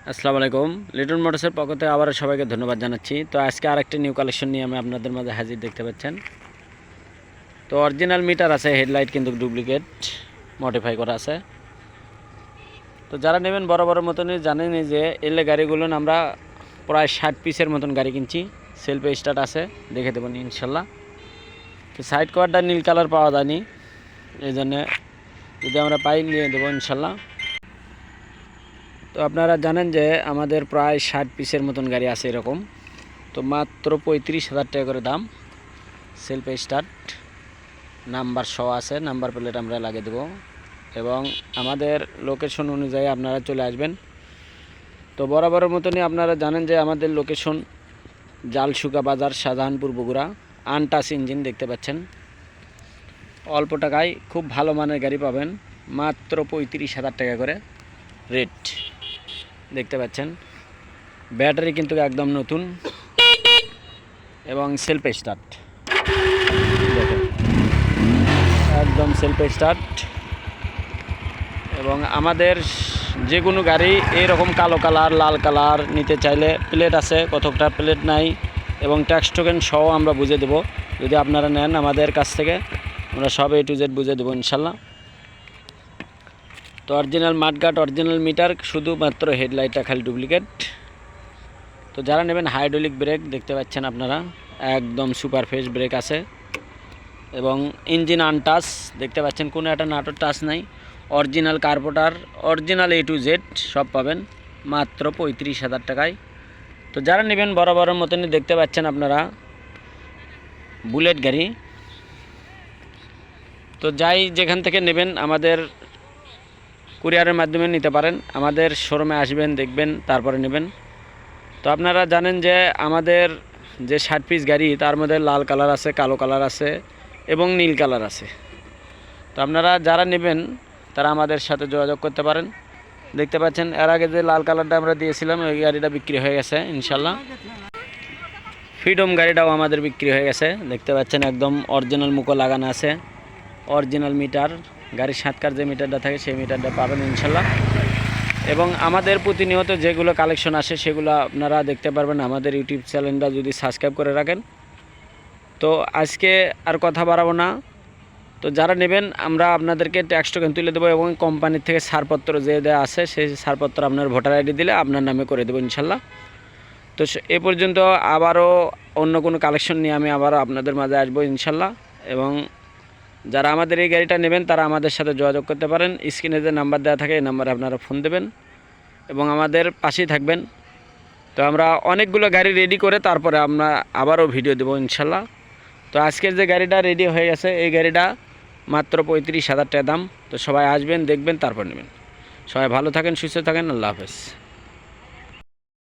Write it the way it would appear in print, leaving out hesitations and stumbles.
আসসালামু আলাইকুম। লিটন মোটরসের পক্ষ থেকে আবারও সবাইকে ধন্যবাদ জানাচ্ছি। তো আজকে আরেকটি নিউ কালেকশন নিয়ে আমি আপনাদের মাঝে হাজির, দেখতে পাচ্ছেন। তো অরিজিনাল মিটার আছে, হেডলাইট কিন্তু ডুপ্লিকেট মডিফাই করা আছে। তো যারা নেবেন বড় বড় মতনই জানেনই যে এলে গাড়িগুলো আমরা প্রায় 60 পিসের মতন গাড়ি কিনছি। সেলফে স্টার্ট আছে, দেখে দেবেন ইনশাল্লাহ। তো সাইড কভারটা নীল কালার পাওয়া যায়নি, এই জন্যে যদি আমরা পাই নিয়ে দেবো ইনশাল্লাহ। তো আপনারা জানেন যে আমাদের প্রায় 60 পিসের মতন গাড়ি আছে এরকম। তো মাত্র 35,000 টাকা করে দাম। সেলফ স্টার্ট, নাম্বার সহ আছে, নাম্বার প্লেট আমরা লাগিয়ে দেবো এবং আমাদের লোকেশন অনুযায়ী আপনারা চলে আসবেন। তো বরাবরের মতনই আপনারা জানেন যে আমাদের লোকেশন জালসুকা বাজার, শাহজাহানপুর, বগুড়া। আনটাচ ইঞ্জিন দেখতে পাচ্ছেন। অল্প টাকায় খুব ভালো মানের গাড়ি পাবেন, মাত্র 35,000 টাকা করে রেট দেখতে পাচ্ছেন। ব্যাটারি কিন্তু একদম নতুন এবং সেলফ স্টার্ট, দেখেন একদম সেলফ স্টার্ট। এবং আমাদের যে কোনো গাড়ি এরকম কালো কালার, লাল কালার নিতে চাইলে প্লেট আছে, কতকটা প্লেট নাই এবং ট্যাক্স টোকেন সহ আমরা বুঝে দেব। যদি আপনারা নেন আমাদের কাছ থেকে, আমরা সব A to Z বুঝে দেবো ইনশাল্লাহ। তো অরিজিনাল মাঠগাট, অরিজিনাল মিটার, শুধুমাত্র হেডলাইটটা খালি ডুপ্লিকেট। তো যারা নেবেন হাইড্রোলিক ব্রেক দেখতে পাচ্ছেন আপনারা, একদম সুপার ফ্রেশ ব্রেক আছে এবং ইঞ্জিন আনটাচ দেখতে পাচ্ছেন, কোনো একটা নাটোর টাচ নাই। Original carburettor, original A to Z সব পাবেন মাত্র 35,000 টাকায়। তো যারা নেবেন বরাবরের মতনই দেখতে পাচ্ছেন আপনারা বুলেট গাড়ি। তো যাই যেখান থেকে নেবেন আমাদের কুরিয়ারের মাধ্যমে নিতে পারেন, আমাদের শোরুমে আসবেন, দেখবেন, তারপরে নেবেন। তো আপনারা জানেন যে আমাদের যে 60 পিস গাড়ি তার মধ্যে লাল কালার আছে, কালো কালার আছে এবং নীল কালার আছে। তো আপনারা যারা নেবেন তারা আমাদের সাথে যোগাযোগ করতে পারেন। দেখতে পাচ্ছেন এর আগে যে লাল কালারটা আমরা দিয়েছিলাম ওই গাড়িটা বিক্রি হয়ে গেছে ইনশাল্লাহ। ফ্রিডম গাড়িটাও আমাদের বিক্রি হয়ে গেছে, দেখতে পাচ্ছেন একদম অরিজিনাল মুখো লাগানো আছে, অরিজিনাল মিটার, গাড়ির সাতকার যে মিটারটা থাকে সেই মিটারটা পাবেন ইনশাল্লাহ। এবং আমাদের প্রতিনিয়ত যেগুলো কালেকশন আসে সেগুলো আপনারা দেখতে পারবেন আমাদের ইউটিউব চ্যানেলটা যদি সাবস্ক্রাইব করে রাখেন। তো আজকে আর কথা বাড়াবো না। তো যারা নেবেন আমরা আপনাদেরকে ট্যাক্স টোকেন তুলে দেবো এবং কোম্পানির থেকে ছাড়পত্র যে দেওয়া আছে সেই ছাড়পত্র আপনার ভোটার আইডি দিলে আপনার নামে করে দেবো ইনশাল্লাহ। তো এ পর্যন্ত আবারও অন্য কোনো কালেকশন নিয়ে আমি আবারও আপনাদের মাঝে আসবো ইনশাল্লাহ। এবং যারা আমাদের এই গাড়িটা নেবেন তারা আমাদের সাথে যোগাযোগ করতে পারেন, স্ক্রিনে যে নাম্বার দেওয়া থাকে এই নাম্বারে আপনারা ফোন দেবেন এবং আমাদের পাশেই থাকবেন। তো আমরা অনেকগুলো গাড়ি রেডি করে তারপরে আমরা আবারও ভিডিও দেবো ইনশাল্লাহ। তো আজকের যে গাড়িটা রেডি হয়ে গেছে এই গাড়িটা মাত্র 35,000 টাকা দাম। তো সবাই আসবেন, দেখবেন, তারপর নেবেন। সবাই ভালো থাকেন, সুস্থ থাকেন, আল্লাহ হাফেজ।